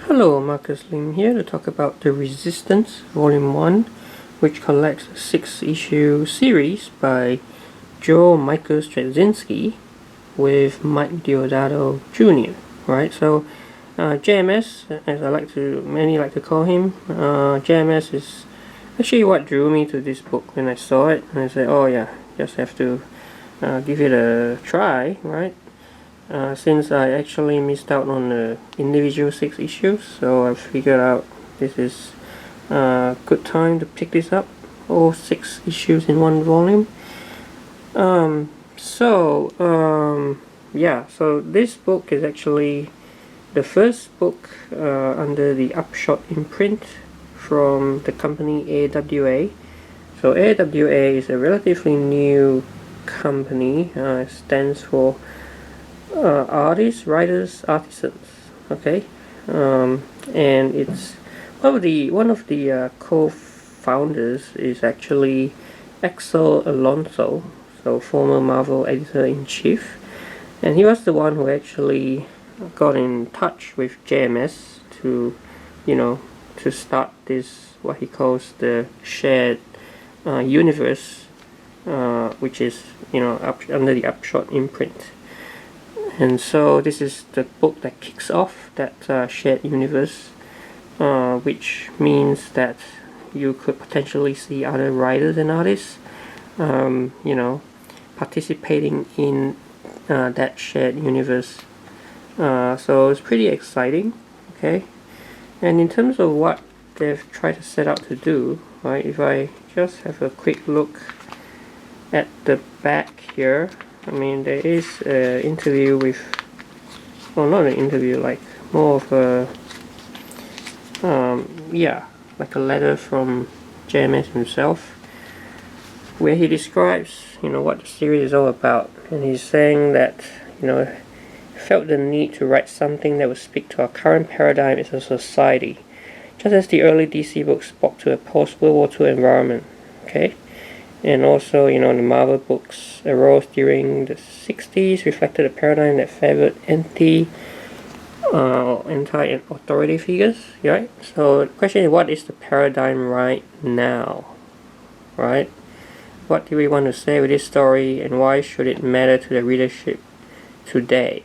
Hello, Marcus Lim here to talk about The Resistance, Volume 1, which collects a 6-issue series by Joe Michael Straczynski with Mike Deodato Jr. Right, so JMS, as many like to call him, JMS is actually what drew me to this book when I saw it, and I said, oh yeah, just have to give it a try, right? Since I actually missed out on the individual 6 issues, so I figured out this is a good time to pick this up, all 6 issues in one volume. So this book is actually the first book under the Upshot imprint from the company AWA. So AWA is a relatively new company. It stands for artists, writers, artisans. Okay, and it's one of the co-founders is actually Axel Alonso, so former Marvel editor-in-chief, and he was the one who actually got in touch with JMS to, to start this what he calls the shared universe, which is under the Upshot imprint. And so this is the book that kicks off that shared universe, which means that you could potentially see other writers and artists, participating in that shared universe. So it's pretty exciting, okay? And in terms of what they've tried to set out to do, right, if I just have a quick look at the back here, I mean, there is an interview with, well, not an interview, like more of a, like a letter from JMS himself, where he describes, what the series is all about, and he's saying that, he felt the need to write something that would speak to our current paradigm as a society, just as the early DC books spoke to a post-World War II environment, okay? And also, the Marvel books arose during the 60s, reflected a paradigm that favored anti-authority figures, right? So the question is, what is the paradigm right now, right? What do we want to say with this story, and why should it matter to the readership today?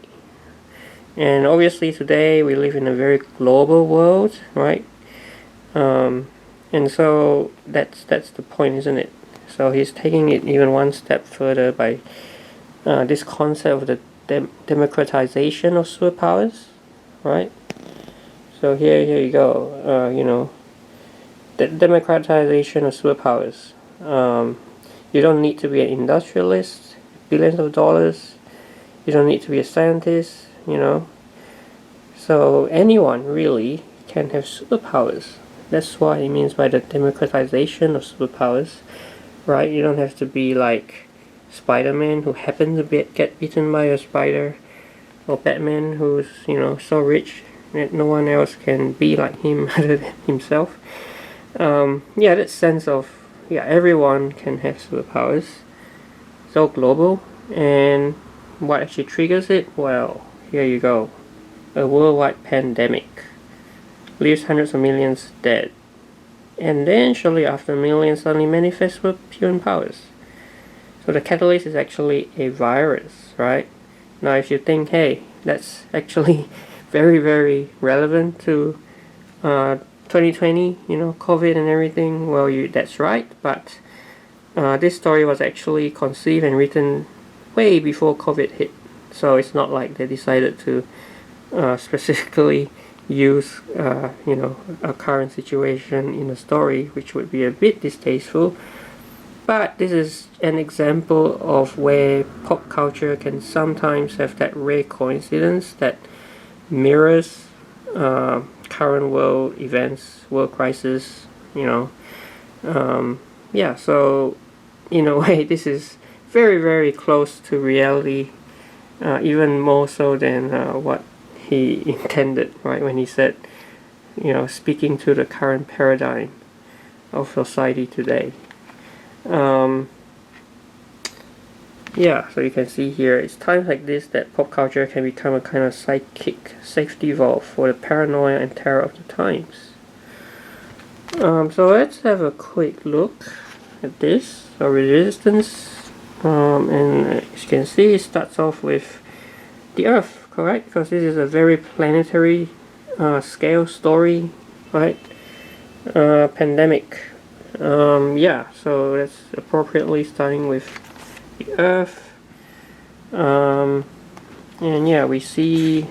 And obviously today we live in a very global world, right? And so that's the point, isn't it? So he's taking it even one step further by this concept of the democratization of superpowers, right? So here you go. The democratization of superpowers. You don't need to be an industrialist, billions of dollars. You don't need to be a scientist, So anyone really can have superpowers. That's what he means by the democratization of superpowers. Right, you don't have to be like Spider-Man, who happens to get bitten by a spider, or Batman, who's so rich that no one else can be like him other than himself. That sense of everyone can have superpowers. So global, and what actually triggers it? Well, here you go. A worldwide pandemic leaves hundreds of millions dead. And then shortly after, millions suddenly manifest with human powers. So the catalyst is actually a virus, right? Now if you think, hey, that's actually very, very relevant to 2020, COVID and everything, well, that's right, but this story was actually conceived and written way before COVID hit. So it's not like they decided to specifically use a current situation in a story, which would be a bit distasteful. But this is an example of where pop culture can sometimes have that rare coincidence that mirrors current world events, world crisis, so in a way this is very, very close to reality, even more so than what he intended, right, when he said, speaking to the current paradigm of society today. yeah, so you can see here, it's times like this that pop culture can become a kind of psychic safety valve for the paranoia and terror of the times. So let's have a quick look at this. So resistance, and as you can see, it starts off with the Earth, correct? Because this is a very planetary scale story, right? Pandemic. Yeah, so that's appropriately starting with the Earth. And yeah, we see,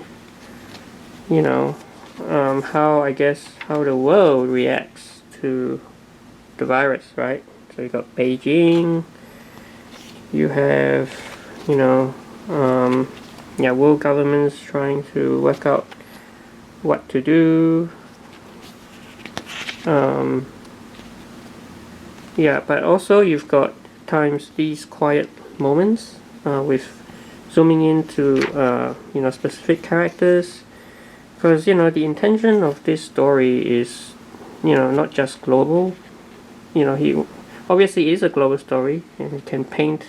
you know, how the world reacts to the virus, right? So you got Beijing, you have, you know, yeah, world governments trying to work out what to do. Yeah, but also you've got times these quiet moments with zooming into you know, specific characters, because you know the intention of this story is, you know, not just global. You know, he obviously is a global story and he can paint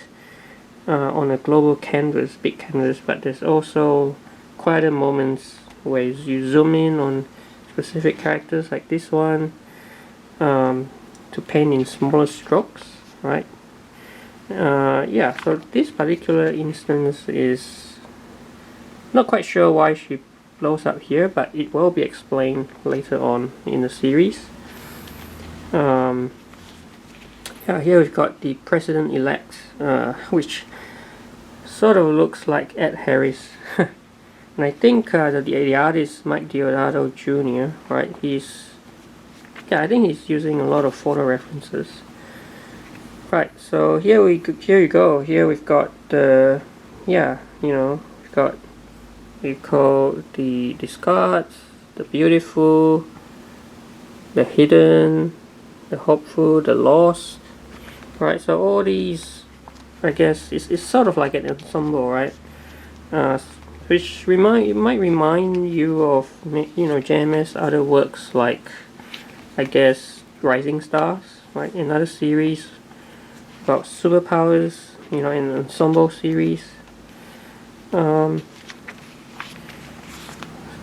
on a global canvas, big canvas, but there's also quieter moments where you zoom in on specific characters like this one, to paint in smaller strokes, right? Yeah, so this particular instance is not quite sure why she blows up here, but it will be explained later on in the series. Yeah, here we've got the president-elect, which sort of looks like Ed Harris. And I think the artist Mike Deodato Jr, right? I think he's using a lot of photo references. Right, so here you go. Here we've got the, yeah, you know, we've got, we call the discards, the beautiful, the hidden, the hopeful, the lost. Right, so all these, I guess, it's sort of like an ensemble, right? Which might remind you of, you know, JMS other works like, I guess, Rising Stars, right? Another series about superpowers, you know, an ensemble series. So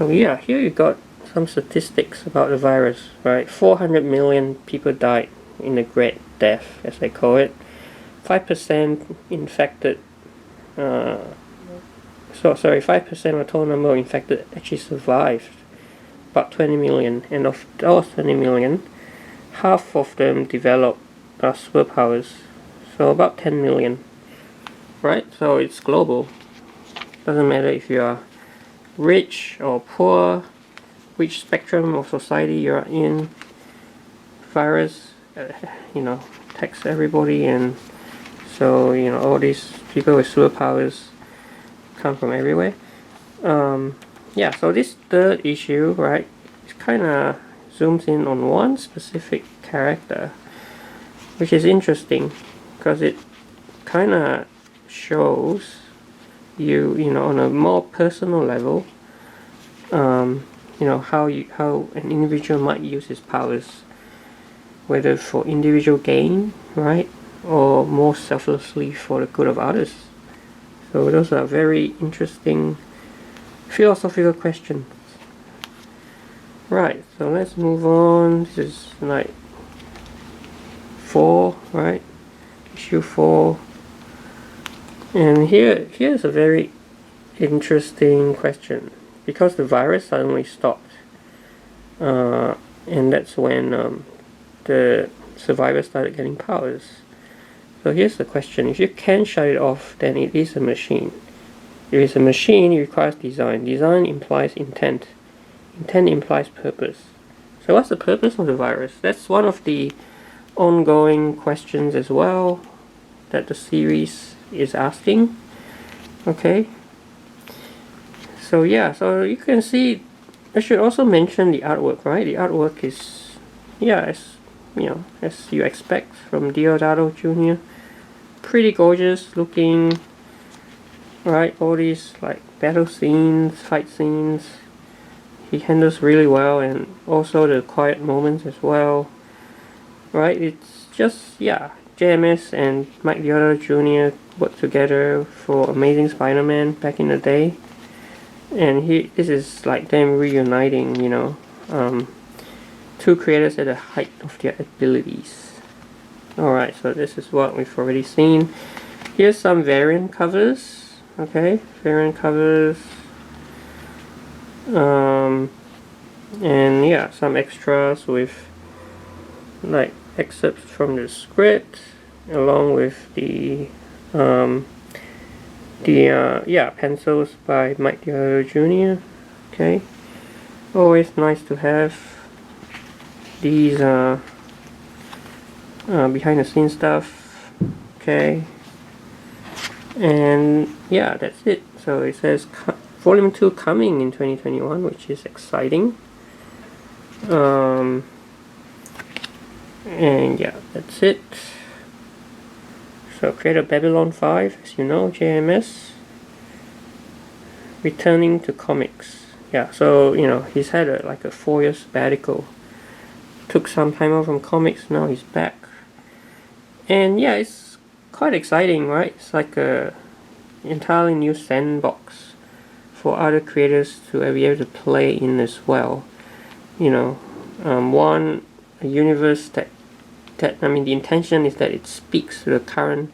yeah, here you got some statistics about the virus, right? 400 million people died in the Great Death, as they call it. 5% infected. 5% of the total number of infected actually survived. About 20 million, and of those 20 million, half of them developed superpowers. So about 10 million, right? So it's global. Doesn't matter if you are rich or poor, which spectrum of society you're in. Virus, you know, attacks everybody, and so, you know, all these people with superpowers come from everywhere. Yeah, so this third issue, right, it kind of zooms in on one specific character, which is interesting because it kind of shows you, you know, on a more personal level, you know, how an individual might use his powers, whether for individual gain, right, or more selflessly for the good of others. So those are very interesting philosophical questions. Right, so let's move on. This is like 4, right? Issue 4. And here's a very interesting question. Because the virus suddenly stopped, and that's when the survivors started getting powers. So here's the question. If you can shut it off, then it is a machine. If it's a machine, it requires design. Design implies intent. Intent implies purpose. So what's the purpose of the virus? That's one of the ongoing questions as well that the series is asking. Okay. So yeah, so you can see, I should also mention the artwork, right? The artwork is, yeah, as you know, as you expect from Deodato Jr. Pretty gorgeous looking, right? All these like battle scenes, fight scenes, he handles really well, and also the quiet moments as well, right? It's just, yeah, JMS and Mike Deodato Jr. worked together for Amazing Spider-Man back in the day, and this is like them reuniting, you know, two creators at the height of their abilities. Alright, so this is what we've already seen. Here's some variant covers. Okay, variant covers. And yeah, some extras with like excerpts from the script, along with the pencils by Mike Deodato Jr. Okay, always nice to have these behind the scenes stuff. Okay, and yeah, that's it. So it says Volume 2 coming in 2021, which is exciting. And yeah, that's it. So Creator Babylon 5, as you know, JMS, returning to comics. Yeah, so you know, he's had like a 4-year sabbatical. Took some time off from comics, now he's back. And yeah, it's quite exciting, right? It's like a entirely new sandbox for other creators to be able to play in as well. You know, a universe that I mean, the intention is that it speaks to the current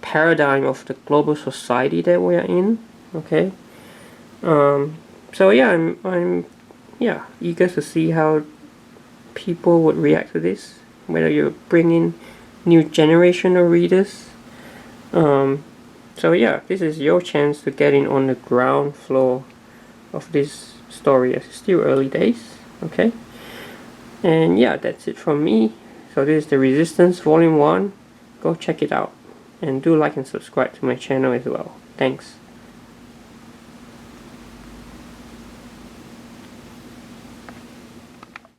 paradigm of the global society that we are in. Okay, so yeah, I'm eager to see how people would react to this. Whether you bring in new generation of readers. So yeah, this is your chance to get in on the ground floor of this story. It's still early days. Okay, and yeah, that's it from me. So this is The Resistance Volume 1. Go check it out, and do like and subscribe to my channel as well. Thanks.